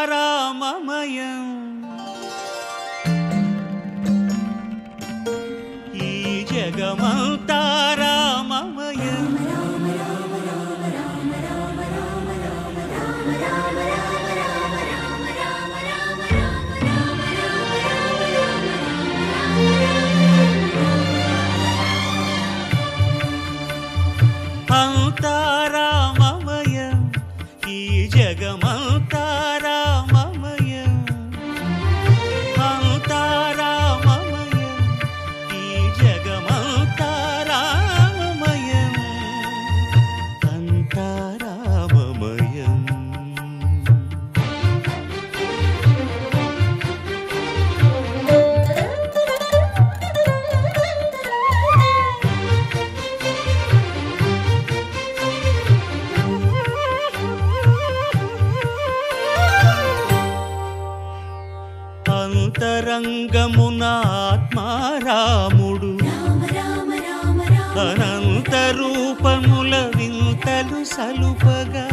అంతారామమయం ఈ జగమంతారామమయం అంతారామమయం ఈ జగమంతారామమయం అంతారామమయం ఈ జగమంతారామమయం అంతారామమయం అంతరంగమున ఆత్మారాముడు అనంత రూపముల వింతలు సలుపగా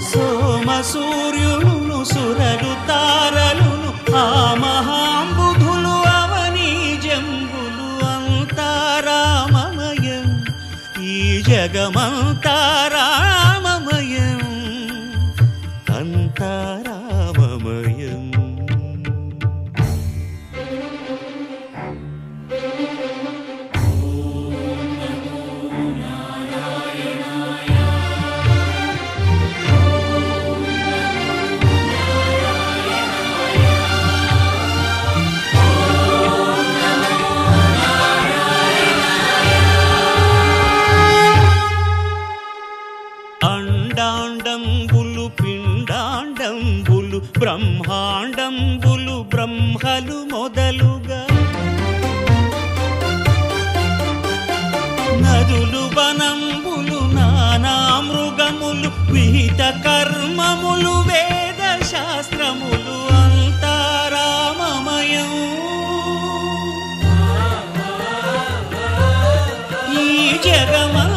సోమ సూర్యులను సురలు తారలును ఆ మహాంబుధులు అవనీ జంబులు అంతారామమయం ఈ జగమంతారామమయం అంతారామమయం అండాండంబులు పిండాండంబులు బ్రహ్మాండంబులు బ్రహ్మలు మొదలుగా నదులు వనంబులు నానా మృగములు విహిత కర్మములు వేద శాస్త్రములు అంతారామమయం ఈ జగమంతారామమయం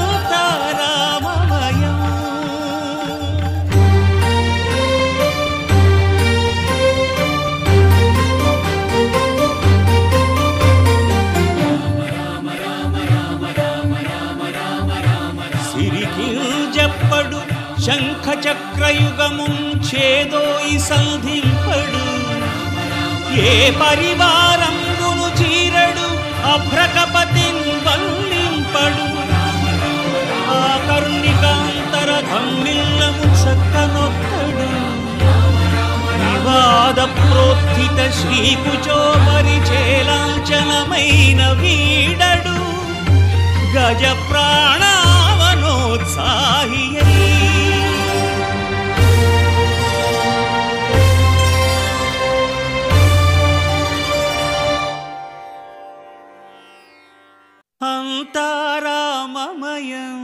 సిరికింజప్పడు శంఖ చక్రయుగముంచేదోయి సంధింపడు ఏ పరివారంగును చీరడు అభ్రకపతిన్ వల్లింపడు ఆ కర్ణికాంతర ధమ్మిల్లము చక్కనొక్కడు వివాద ప్రోత్థిత శ్రీకుచో పరిచేలాంచనమైన వీడడు గజ ప్రాణావనోత్సాహియై అంతారామమయం